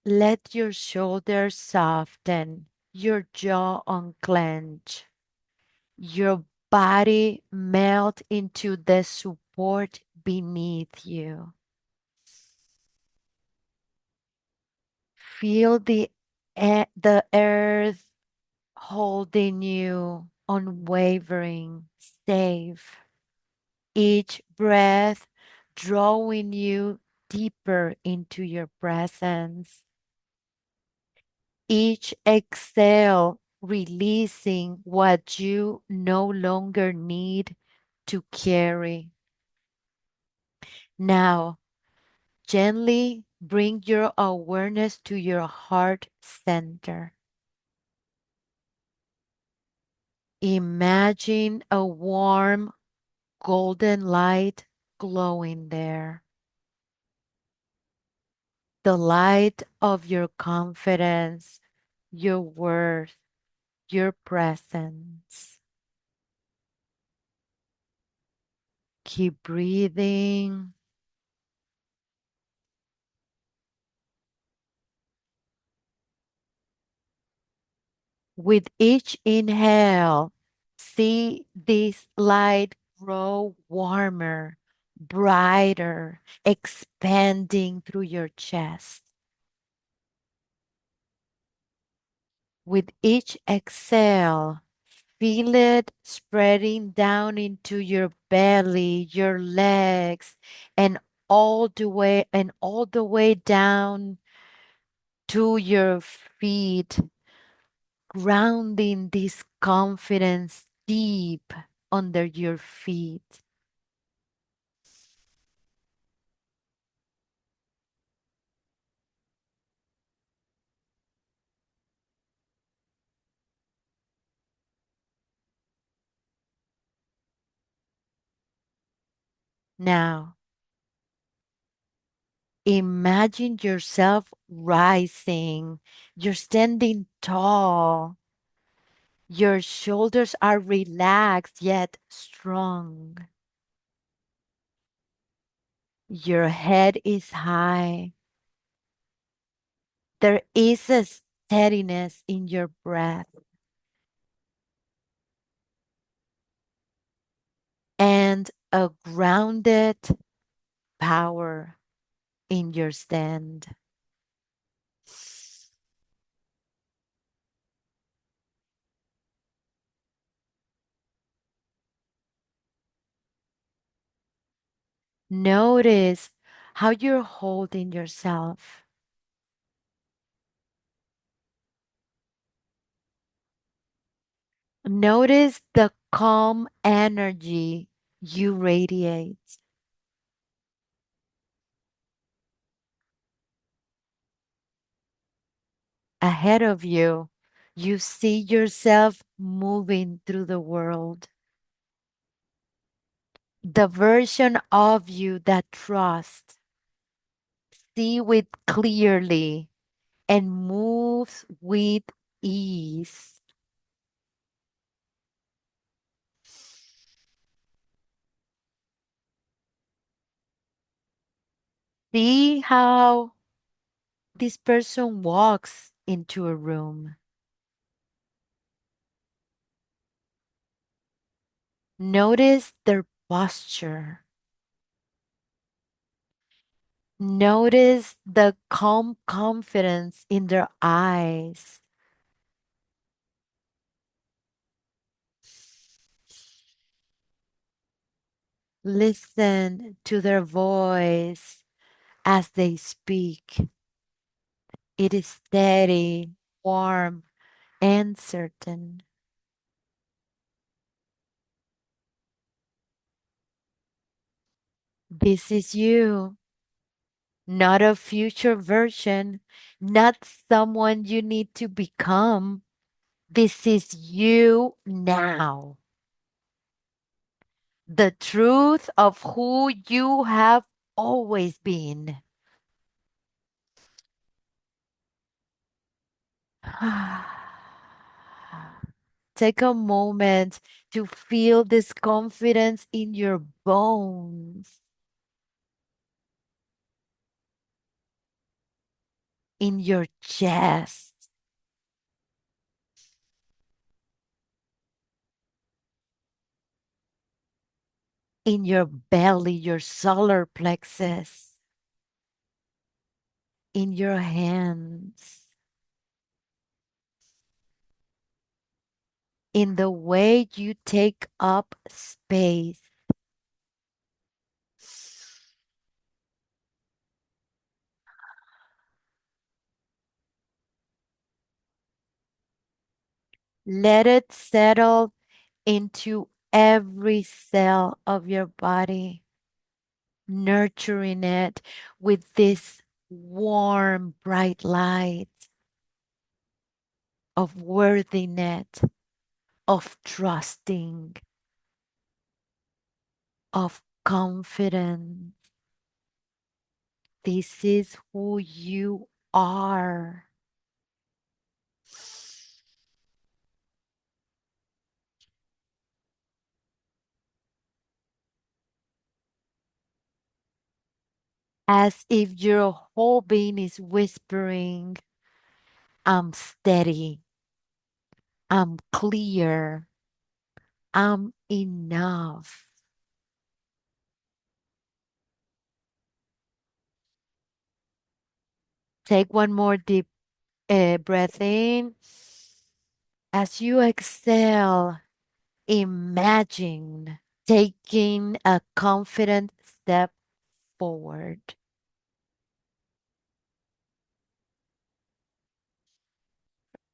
let your shoulders soften, your jaw unclench, your body melt into the support beneath you. Feel the earth holding you, unwavering, safe. Each breath drawing you deeper into your presence. Each exhale releasing what you no longer need to carry. Now, gently bring your awareness to your heart center. Imagine a warm golden light glowing there. The light of your confidence, your worth, your presence. Keep breathing. With each inhale, see this light grow warmer, brighter, expanding through your chest. With each exhale, feel it spreading down into your belly, your legs, and all the way down to your feet, grounding this confidence deep under your feet. Now, imagine yourself rising. You're standing tall. Your shoulders are relaxed yet strong. Your head is high. There is a steadiness in your breath and a grounded power in your stand. Notice how you're holding yourself. Notice the calm energy you radiate. Ahead of you, you see yourself moving through the world. The version of you that trusts, see with clearly, and moves with ease. See how this person walks into a room. Notice their posture. Notice the calm confidence in their eyes. Listen to their voice as they speak. It is steady, warm, and certain. This is you, not a future version, not someone you need to become. This is you now. The truth of who you have always been. take a moment to feel this confidence in your bones, in your chest, in your belly, your solar plexus, in your hands, in the way you take up space. Let it settle into every cell of your body, nurturing it with this warm, bright light of worthiness, of trusting, of confidence. This is who you are. As if your whole being is whispering, I'm steady, I'm clear, I'm enough. Take one more deep breath in. As you exhale, imagine taking a confident step forward.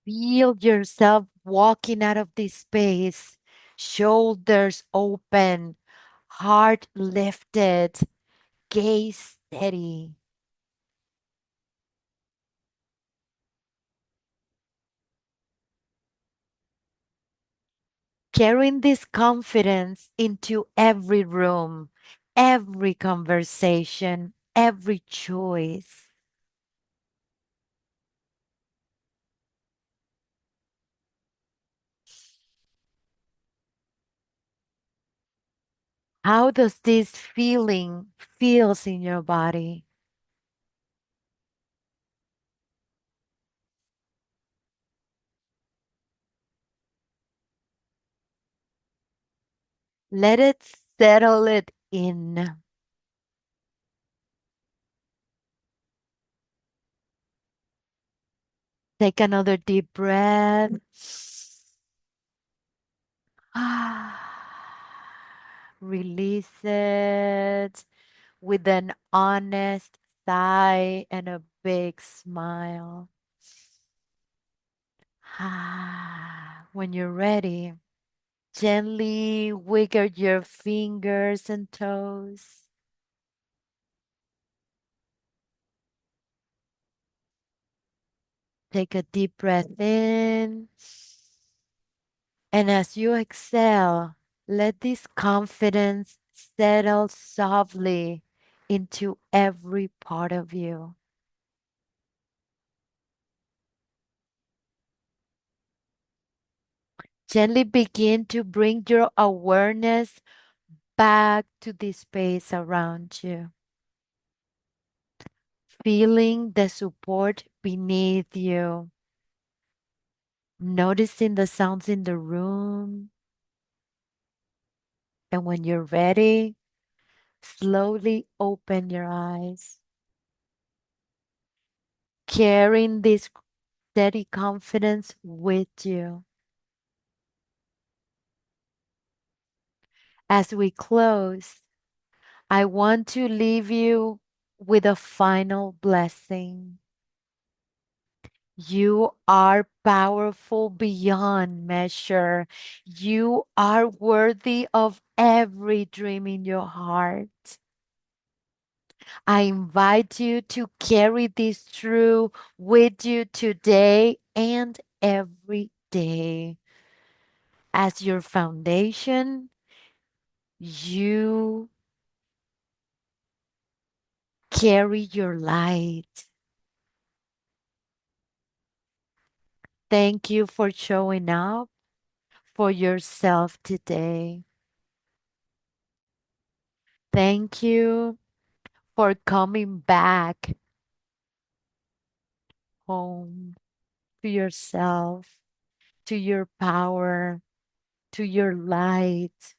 Feel yourself walking out of this space, shoulders open, heart lifted, gaze steady. Carrying this confidence into every room, every conversation, every choice. How does this feeling feels in your body? Let it settle it in. Take another deep breath. Release it with an honest sigh and a big smile. When you're ready, gently wiggle your fingers and toes. Take a deep breath in. And as you exhale, let this confidence settle softly into every part of you. Gently begin to bring your awareness back to the space around you, feeling the support beneath you, noticing the sounds in the room. And when you're ready, slowly open your eyes, carrying this steady confidence with you. As we close, I want to leave you with a final blessing. You are powerful beyond measure. You are worthy of every dream in your heart. I invite you to carry this through with you today and every day. As your foundation, you carry your light. Thank you for showing up, for yourself today. Thank you for coming back home to yourself, to your power, to your light.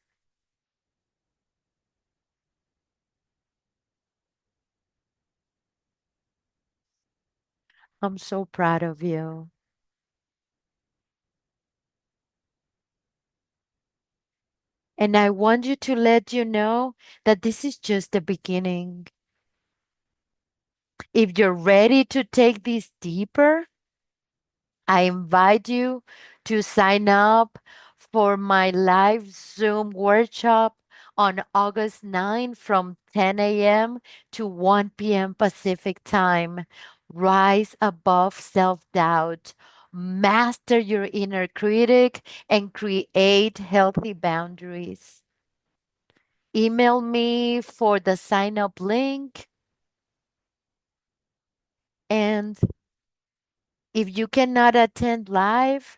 I'm so proud of you. And I want you to let you know that this is just the beginning. If you're ready to take this deeper, I invite you to sign up for my live Zoom workshop on August 9 from 10 a.m. to 1 p.m. Pacific time. Rise above self doubt, master your inner critic, and create healthy boundaries. Email me for the sign up link. And if you cannot attend live,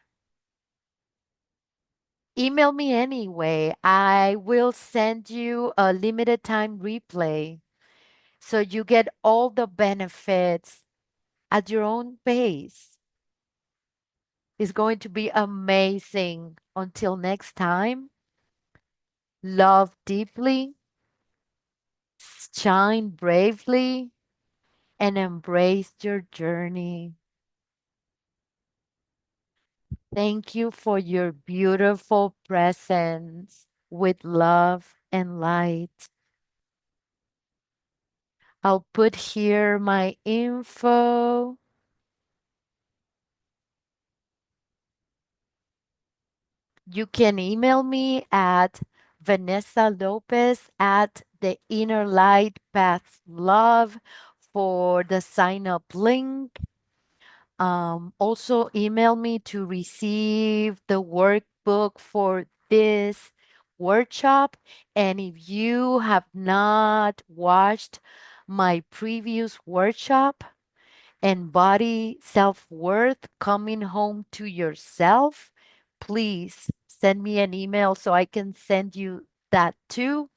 email me anyway. I will send you a limited time replay so you get all the benefits at your own pace. It's going to be amazing. Until next time, love deeply, shine bravely, and embrace your journey. Thank you for your beautiful presence with love and light. I'll put here my info. You can email me at Vanessa Lopez at the Inner Light Path Love for the sign up link. Also, email me to receive the workbook for this workshop. And if you have not watched my previous workshop, Embody Self-Worth, Coming Home to Yourself, please send me an email so I can send you that too.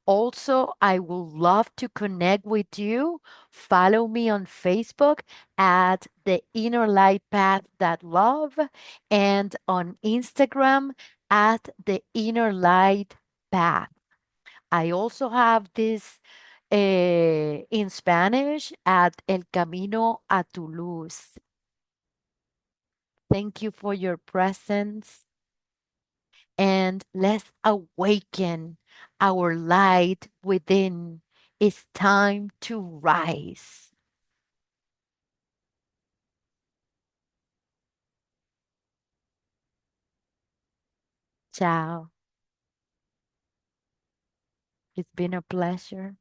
Also, I would love to connect with you. Follow me on Facebook at the Inner Light Path that love and on Instagram at the Inner Light Path. I also have this in Spanish at El Camino a tu Luz. Thank you for your presence and let's awaken our light within. It's time to rise. Ciao. It's been a pleasure.